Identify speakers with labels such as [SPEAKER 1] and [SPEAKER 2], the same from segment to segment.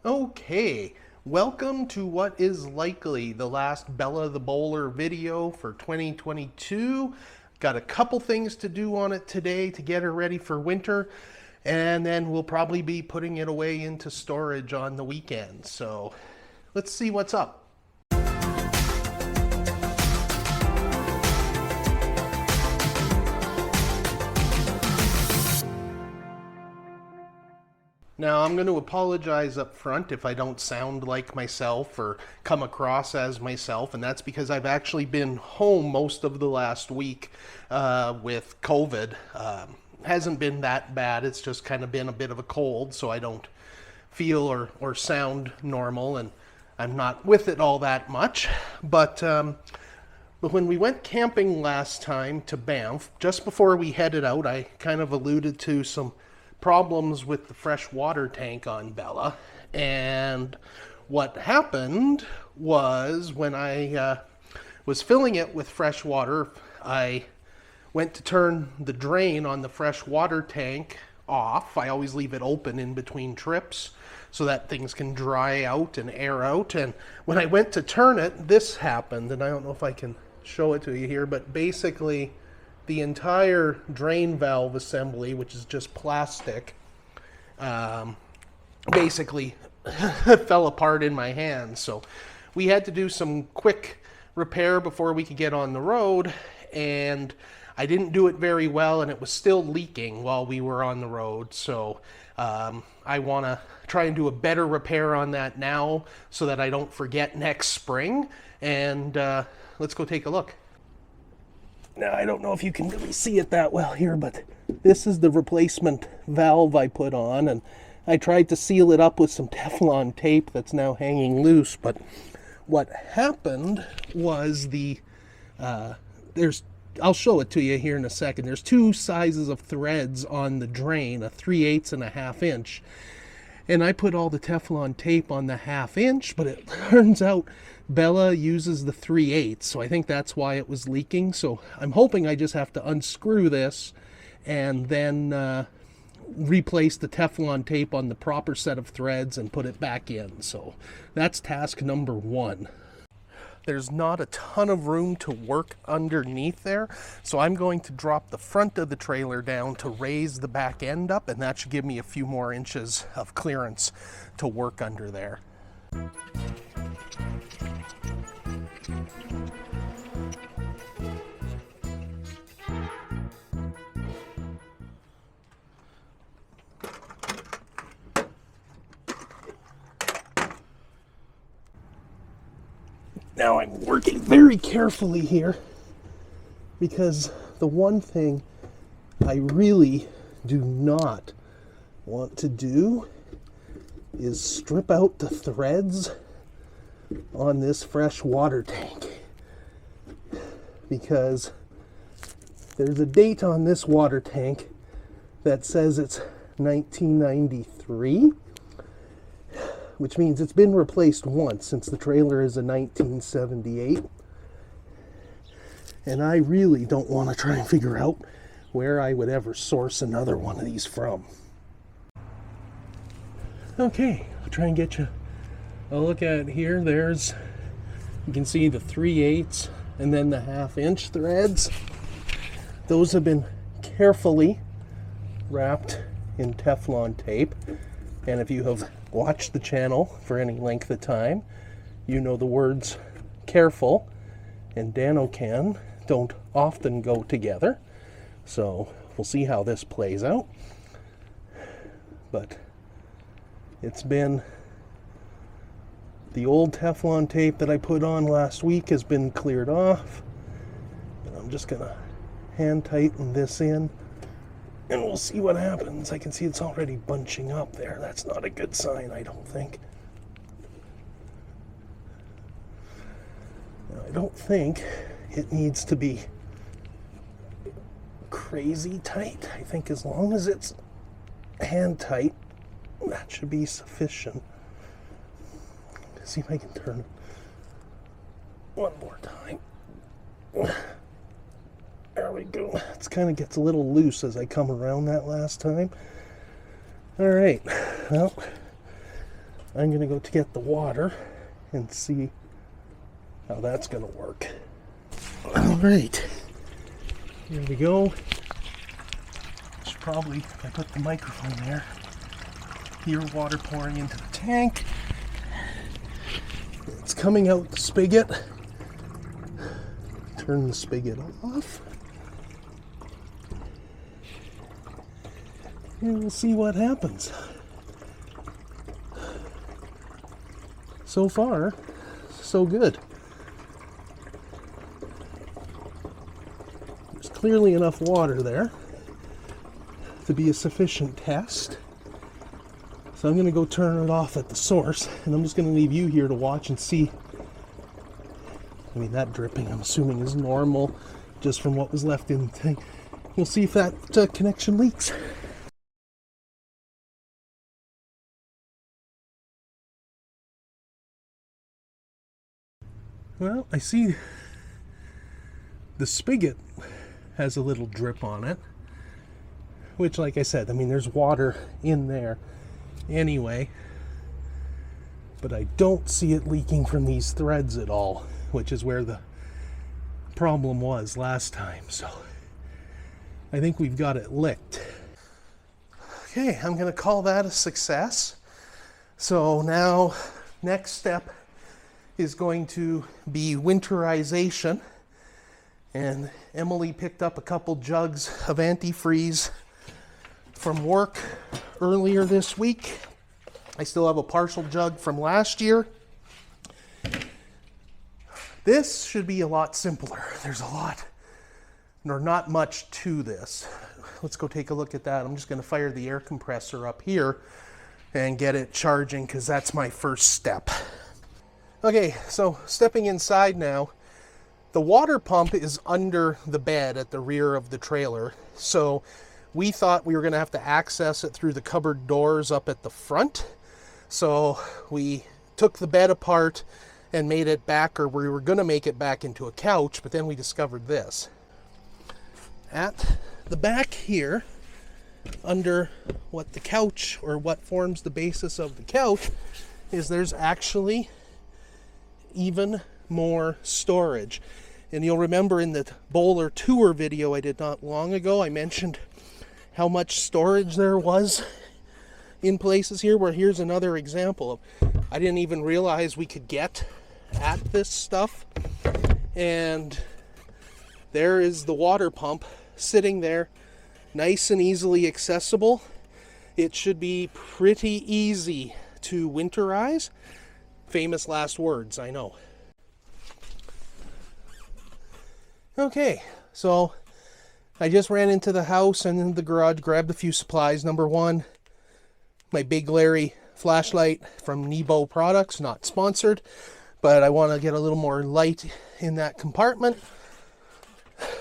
[SPEAKER 1] Okay, welcome to what is likely the last Bella the Boler video for 2022. Got a couple things to do on it today to get her ready for winter, and then we'll probably be putting it away into storage on the weekend. So let's see what's up. Now, I'm going to apologize up front if I don't sound like myself or come across as myself, and that's because I've actually been home most of the last week with COVID. Hasn't been that bad, it's just kind of been a bit of a cold, so I don't feel or sound normal, and I'm not with it all that much. But when we went camping last time to Banff, just before we headed out, I kind of alluded to some problems with the fresh water tank on Bella, and what happened was when I was filling it with fresh water, I went to turn the drain on the fresh water tank off. I always leave it open in between trips so that things can dry out and air out, and when I went to turn it, this happened, and I don't know if I can show it to you here, but basically the entire drain valve assembly, which is just plastic, basically fell apart in my hands. So we had to do some quick repair before we could get on the road, and I didn't do it very well, and it was still leaking while we were on the road. So I want to try and do a better repair on that now so that I don't forget next spring, and let's go take a look. Now, I don't know if you can really see it that well here, but this is the replacement valve I put on, and I tried to seal it up with some Teflon tape that's now hanging loose. But what happened was I'll show it to you here in a second. There's two sizes of threads on the drain, a 3/8 and a 1/2 inch. And I put all the Teflon tape on the 1/2 inch, but it turns out Bella uses the 3/8, so I think that's why it was leaking. So I'm hoping I just have to unscrew this and then replace the Teflon tape on the proper set of threads and put it back in. So that's task number one. There's not a ton of room to work underneath there, so I'm going to drop the front of the trailer down to raise the back end up, and that should give me a few more inches of clearance to work under there. Now I'm working very carefully here because the one thing I really do not want to do is strip out the threads on this fresh water tank, because there's a date on this water tank that says it's 1993. Which means it's been replaced once, since the trailer is a 1978. And I really don't want to try and figure out where I would ever source another one of these from. Okay, I'll try and get you a look at it here. You can see the 3/8 and then the 1/2 inch threads. Those have been carefully wrapped in Teflon tape. And if you have watched the channel for any length of time, you know the words careful and DroneOCan don't often go together. So we'll see how this plays out. But it's been the old Teflon tape that I put on last week has been cleared off. And I'm just gonna hand tighten this in, and we'll see what happens. I can see it's already bunching up there. That's not a good sign, I don't think. Now, I don't think it needs to be crazy tight. I think as long as it's hand tight, that should be sufficient. Let's see if I can turn it one more time. There we go. It kind of gets a little loose as I come around that last time. All right. Well, I'm going to go to get the water and see how that's going to work. All right, here we go. Should probably, if I put the microphone there, hear water pouring into the tank. It's coming out the spigot. Turn the spigot off. And we'll see what happens. So far, so good. There's clearly enough water there to be a sufficient test. So I'm going to go turn it off at the source, and I'm just going to leave you here to watch and see. I mean, that dripping, I'm assuming, is normal, just from what was left in the tank. We'll see if that connection leaks. Well, I see the spigot has a little drip on it, which, like I said, I mean, there's water in there anyway, but I don't see it leaking from these threads at all, which is where the problem was last time. So I think we've got it licked. Okay, I'm going to call that a success. So now next step is going to be winterization, and Emily picked up a couple jugs of antifreeze from work earlier this week. I still have a partial jug from last year. This should be a lot simpler. There's a lot, or not much to this. Let's go take a look at that. I'm just going to fire the air compressor up here and get it charging, because that's my first step. Okay, so stepping inside now. The water pump is under the bed at the rear of the trailer, so we thought we were going to have to access it through the cupboard doors up at the front. So we took the bed apart and made it back, or we were going to make it back into a couch, but then we discovered this. At the back here, under what the couch, or what forms the basis of the couch, is there's actually even more storage. And you'll remember in the Boler tour video I did not long ago, I mentioned how much storage there was in places here, where here's another example of, I didn't even realize we could get at this stuff. And there is the water pump sitting there, nice and easily accessible. It should be pretty easy to winterize. Famous last words, I know. Okay, so I just ran into the house and in the garage, grabbed a few supplies. Number one, my Big Larry flashlight from Nebo Products, not sponsored, but I want to get a little more light in that compartment.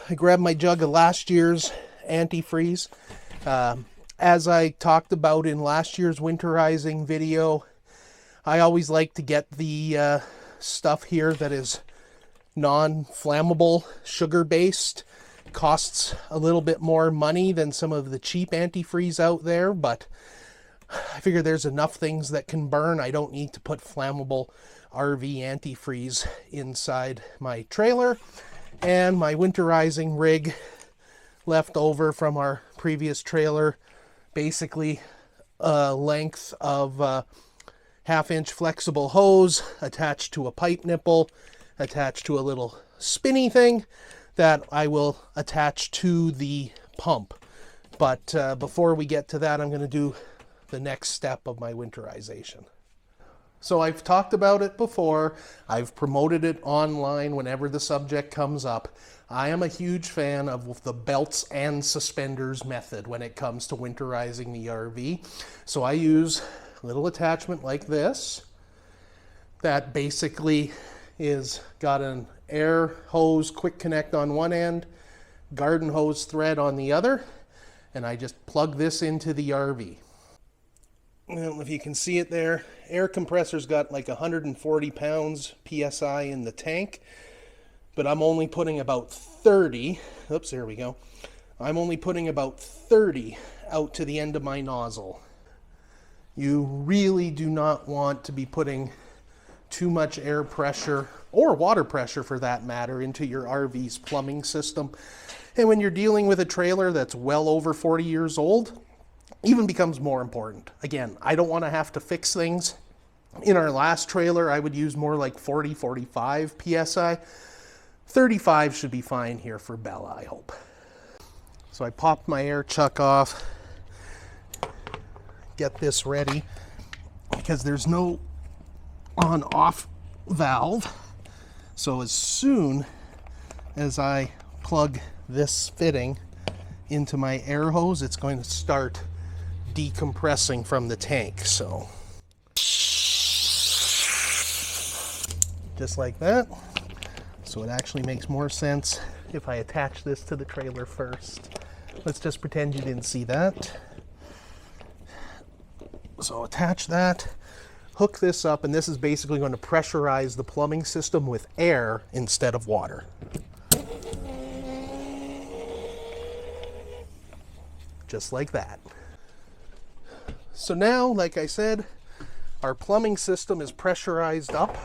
[SPEAKER 1] I grabbed my jug of last year's antifreeze. As I talked about in last year's winterizing video, I always like to get the stuff here that is non-flammable, sugar-based. Costs a little bit more money than some of the cheap antifreeze out there, but I figure there's enough things that can burn. I don't need to put flammable RV antifreeze inside my trailer. And my winterizing rig left over from our previous trailer, basically a length of half-inch flexible hose attached to a pipe nipple, attached to a little spinny thing that I will attach to the pump. But before we get to that, I'm going to do the next step of my winterization. So I've talked about it before. I've promoted it online whenever the subject comes up. I am a huge fan of the belts and suspenders method when it comes to winterizing the RV. So I use a little attachment like this that basically is got an air hose quick connect on one end, garden hose thread on the other, and I just plug this into the RV. I don't know if you can see it there. Air compressor's got like 140 pounds PSI in the tank, but I'm only putting about 30. Oops, there we go. I'm only putting about 30 out to the end of my nozzle. You really do not want to be putting too much air pressure, or water pressure for that matter, into your RV's plumbing system. And when you're dealing with a trailer that's well over 40 years old, even becomes more important. Again, I don't want to have to fix things. In our last trailer, I would use more like 40, 45 PSI. 35 should be fine here for Bella, I hope. So I popped my air chuck off, get this ready, because there's no on-off valve. So as soon as I plug this fitting into my air hose, it's going to start decompressing from the tank. So just like that. So it actually makes more sense if I attach this to the trailer first. Let's just pretend you didn't see that. So attach that, hook this up, and this is basically going to pressurize the plumbing system with air instead of water. Just like that. So now, like I said, our plumbing system is pressurized up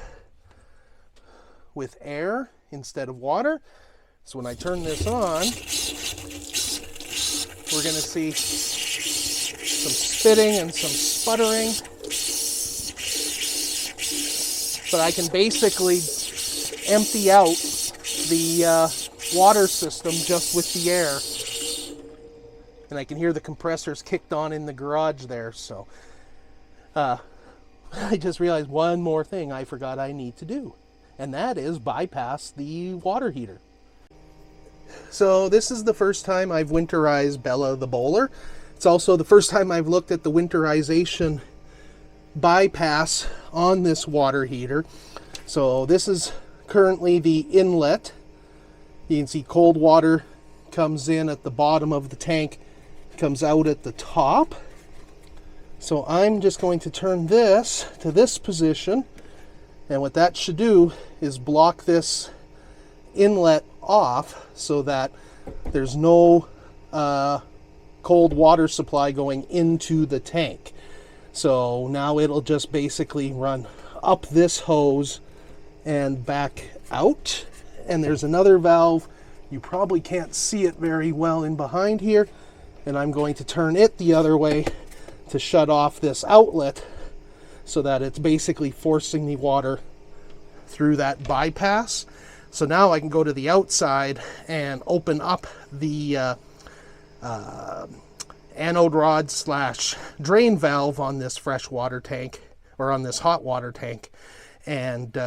[SPEAKER 1] with air instead of water. So when I turn this on, we're going to see some spitting and some sputtering. But I can basically empty out the water system just with the air. And I can hear the compressors kicked on in the garage there. So I just realized one more thing I forgot I need to do, and that is bypass the water heater. So this is the first time I've winterized Bella the Boler. It's also the first time I've looked at the winterization bypass on this water heater. So this is currently the inlet. You can see cold water comes in at the bottom of the tank, comes out at the top. So I'm just going to turn this to this position, and what that should do is block this inlet off so that there's no cold water supply going into the tank. So now it'll just basically run up this hose and back out. And there's another valve. You probably can't see it very well in behind here, and I'm going to turn it the other way to shut off this outlet so that it's basically forcing the water through that bypass. So now I can go to the outside and open up the anode rod slash drain valve on this fresh water tank, or on this hot water tank, and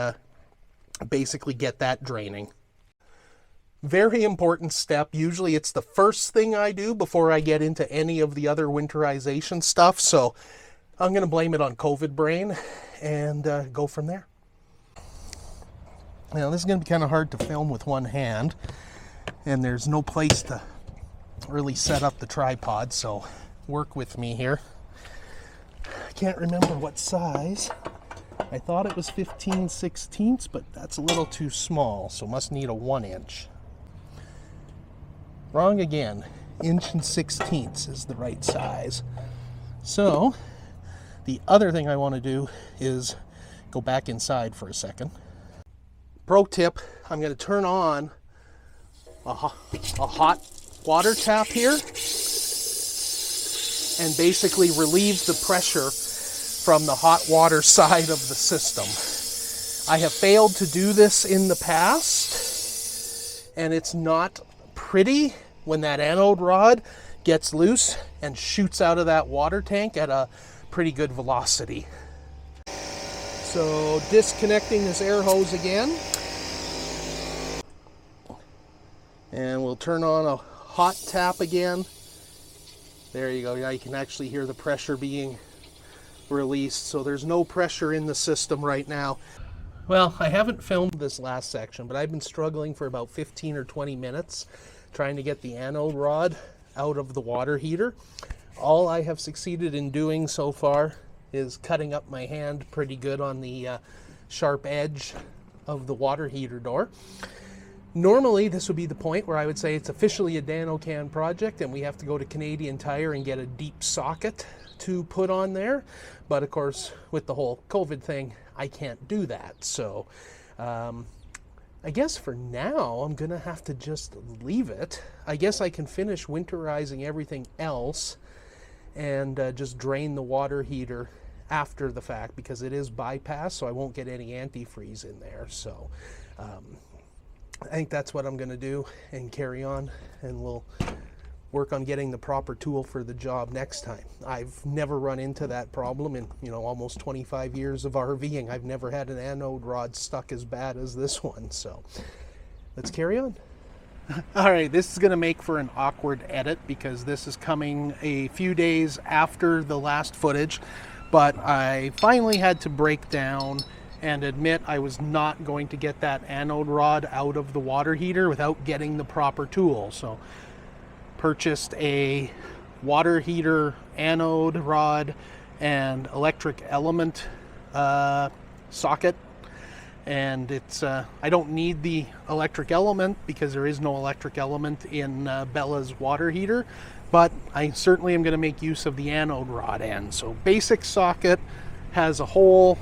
[SPEAKER 1] basically get that draining. Very important step. Usually it's the first thing I do before I get into any of the other winterization stuff. So I'm going to blame it on COVID brain and go from there. Now this is going to be kind of hard to film with one hand, and there's no place to really set up the tripod, so work with me here. I can't remember what size. I thought it was 15/16, but that's a little too small, so must need a 1-inch. Wrong again. 1.16" is the right size. So the other thing I want to do is go back inside for a second. Pro tip, I'm going to turn on a hot water tap here and basically relieve the pressure from the hot water side of the system. I have failed to do this in the past, and it's not pretty when that anode rod gets loose and shoots out of that water tank at a pretty good velocity. So disconnecting this air hose again, and we'll turn on a hot tap again. There you go. Now you can actually hear the pressure being released. So there's no pressure in the system right now. Well, I haven't filmed this last section, but I've been struggling for about 15 or 20 minutes trying to get the anode rod out of the water heater. All I have succeeded in doing so far is cutting up my hand pretty good on the sharp edge of the water heater door. Normally, this would be the point where I would say it's officially a DroneOCan project and we have to go to Canadian Tire and get a deep socket to put on there. But of course, with the whole COVID thing, I can't do that. So I guess for now, I'm going to have to just leave it. I guess I can finish winterizing everything else and just drain the water heater after the fact, because it is bypass, so I won't get any antifreeze in there. So I think that's what I'm going to do and carry on, and we'll work on getting the proper tool for the job next time. I've never run into that problem in, you know, almost 25 years of RVing. I've never had an anode rod stuck as bad as this one. So let's carry on. All right, this is going to make for an awkward edit because this is coming a few days after the last footage, but I finally had to break down and admit I was not going to get that anode rod out of the water heater without getting the proper tool. So purchased a water heater anode rod and electric element socket, and it's I don't need the electric element because there is no electric element in Bella's water heater, but I certainly am going to make use of the anode rod end. So basic socket has a hole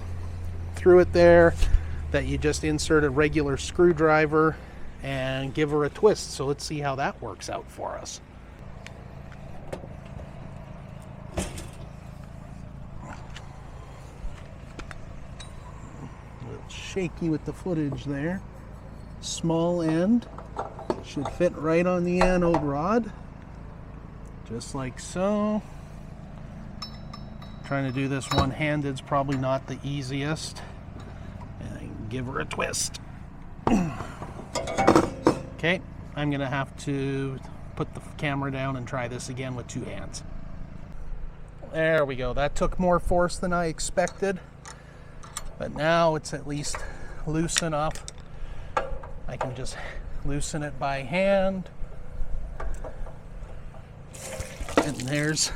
[SPEAKER 1] through it there that you just insert a regular screwdriver and give her a twist. So let's see how that works out for us. Shaky with the footage there. Small end should fit right on the anode rod, just like so. Trying to do this one-handed is probably not the easiest. And give her a twist. Okay, I'm gonna have to put the camera down and try this again with two hands. There we go. That took more force than I expected, but now it's at least loose enough. I can just loosen it by hand. And there's,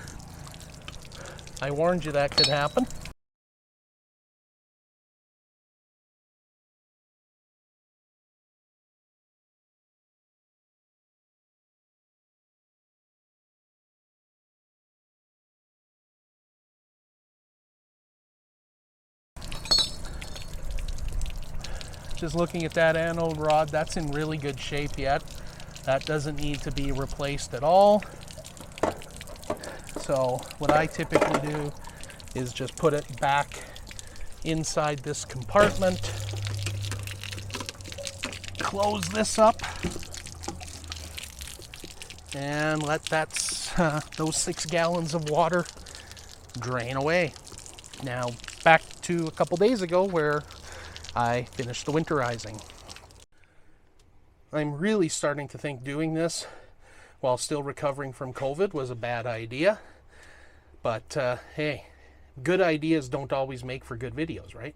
[SPEAKER 1] I warned you that could happen. Just looking at that anode rod, that's in really good shape yet. That doesn't need to be replaced at all. So what I typically do is just put it back inside this compartment, close this up, and let that those 6 gallons of water drain away. Now back to a couple days ago where I finished the winterizing. I'm really starting to think doing this while still recovering from COVID was a bad idea. But hey, good ideas don't always make for good videos, right?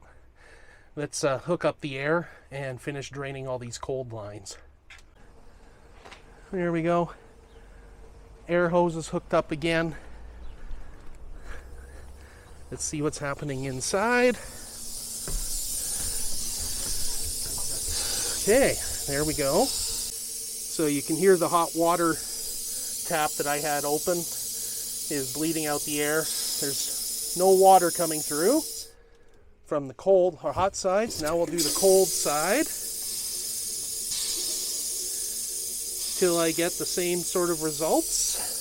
[SPEAKER 1] Let's hook up the air and finish draining all these cold lines. There we go. Air hose is hooked up again. Let's see what's happening inside. Okay, there we go. So you can hear the hot water tap that I had open is bleeding out the air. There's no water coming through from the cold or hot sides. Now we'll do the cold side till I get the same sort of results.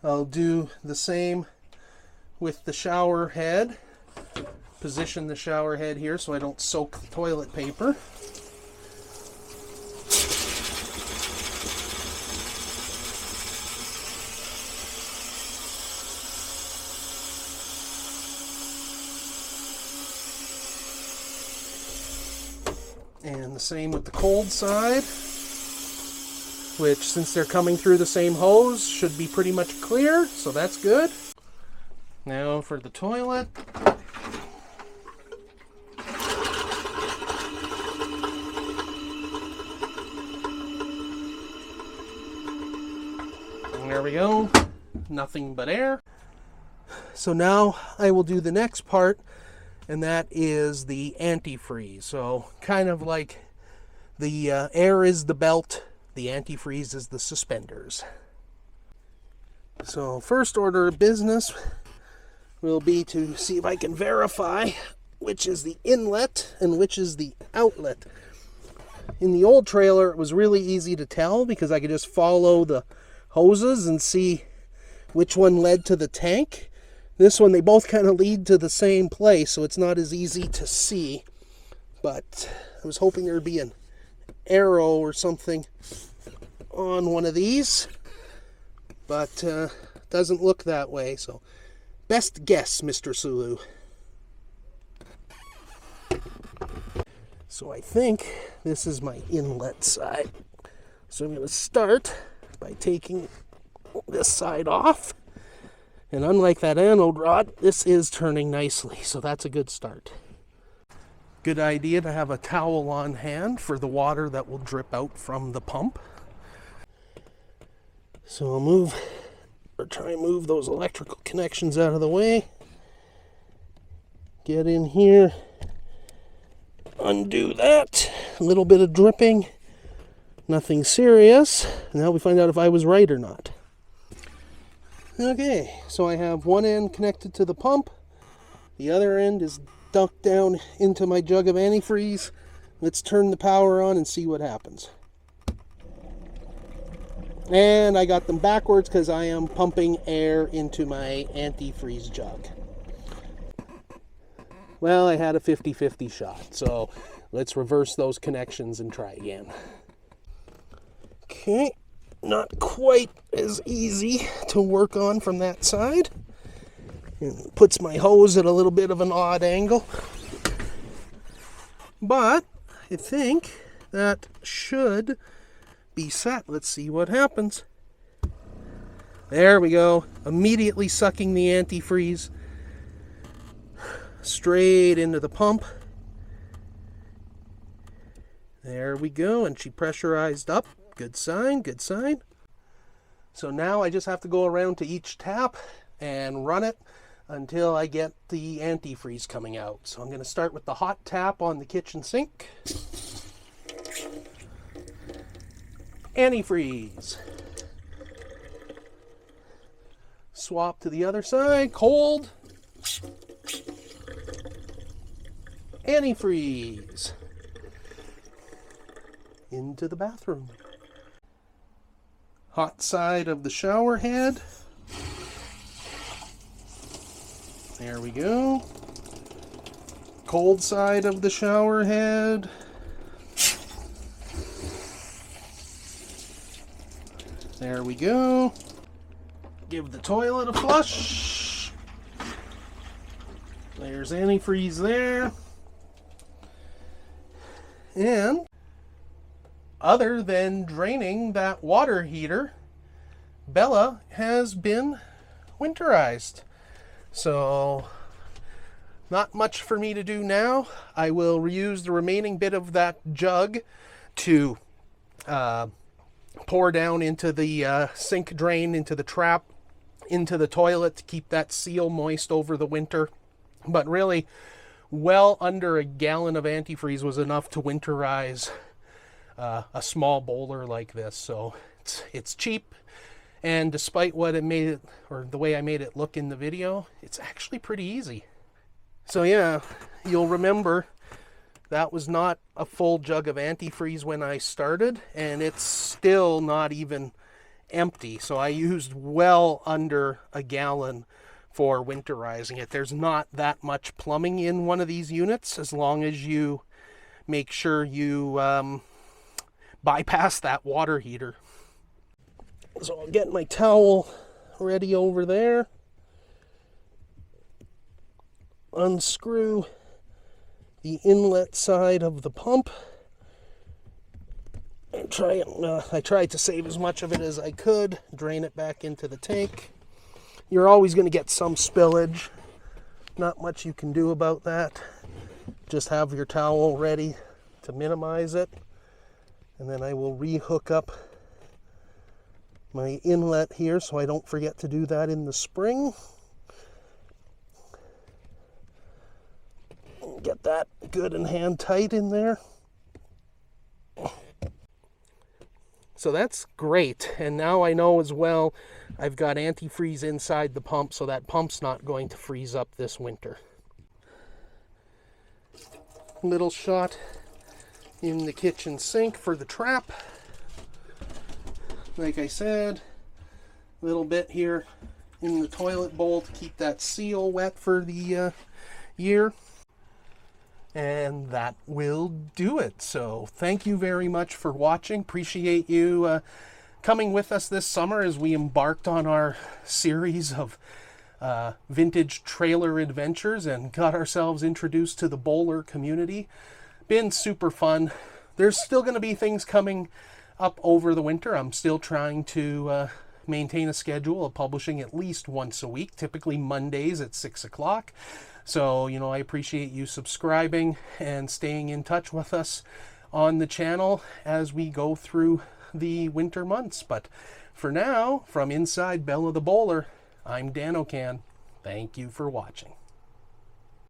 [SPEAKER 1] I'll do the same with the shower head. Position the shower head here so I don't soak the toilet paper. And the same with the cold side, which, since they're coming through the same hose, should be pretty much clear, so that's good. Now for the toilet. There we go, nothing but air. So now I will do the next part, and that is the antifreeze. So kind of like the air is the belt, The antifreeze is the suspenders. So first order of business will be to see if I can verify which is the inlet and which is the outlet. In the old trailer, it was really easy to tell because I could just follow the hoses and see which one led to the tank. This one, they both kind of lead to the same place, so it's not as easy to see. But I was hoping there would be an arrow or something on one of these, but doesn't look that way. So best guess, Mr. Sulu. So I think this is my inlet side. So I'm going to start by taking this side off. And unlike that anode rod, this is turning nicely, so that's a good start. Good idea to have a towel on hand for the water that will drip out from the pump. So I'll try and move those electrical connections out of the way. Get in here. Undo that. A little bit of dripping. Nothing serious. Now we find out if I was right or not. Okay, so I have one end connected to the pump. The other end is dunked down into my jug of antifreeze. Let's turn the power on and see what happens. And I got them backwards because I am pumping air into my antifreeze jug. Well, I had a 50-50 shot, so let's reverse those connections and try again. Okay, not quite as easy to work on from that side. It puts my hose at a little bit of an odd angle. But I think that should be set. Let's see what happens. There we go. Immediately sucking the antifreeze straight into the pump. There we go, and she pressurized up. Good sign, good sign. So now I just have to go around to each tap and run it until I get the antifreeze coming out. So I'm going to start with the hot tap on the kitchen sink. Antifreeze. Swap to the other side, cold. Antifreeze. Into the bathroom. Hot side of the shower head. There we go. Cold side of the shower head. There we go. Give the toilet a flush. There's antifreeze there. And other than draining that water heater, Bella has been winterized. So not much for me to do now. I will reuse the remaining bit of that jug to pour down into the sink drain, into the trap, into the toilet to keep that seal moist over the winter. But really, well under a gallon of antifreeze was enough to winterize a small bowler like this. So it's cheap, and despite what it made it, or the way I made it look in the video, it's actually pretty easy. So yeah, you'll remember that was not a full jug of antifreeze when I started, and it's still not even empty. So I used well under a gallon for winterizing it. There's not that much plumbing in one of these units, as long as you make sure you bypass that water heater. So I'll get my towel ready over there. Unscrew the inlet side of the pump. And I tried to save as much of it as I could. Drain it back into the tank. You're always going to get some spillage. Not much you can do about that. Just have your towel ready to minimize it. And then I will re-hook up my inlet here so I don't forget to do that in the spring. Get that good and hand tight in there. So that's great. And now I know as well, I've got antifreeze inside the pump, so that pump's not going to freeze up this winter. Little shot in the kitchen sink for the trap. Like I said, a little bit here in the toilet bowl to keep that seal wet for the year. And that will do it. So thank you very much for watching. Appreciate you coming with us this summer as we embarked on our series of vintage trailer adventures and got ourselves introduced to the Boler community. Been super fun. There's still going to be things coming up over the winter. I'm still trying to maintain a schedule of publishing at least once a week, typically Mondays at 6 o'clock. So, you know, I appreciate you subscribing and staying in touch with us on the channel as we go through the winter months. But for now, from inside Bella the Boler, I'm DroneOCan. Thank you for watching.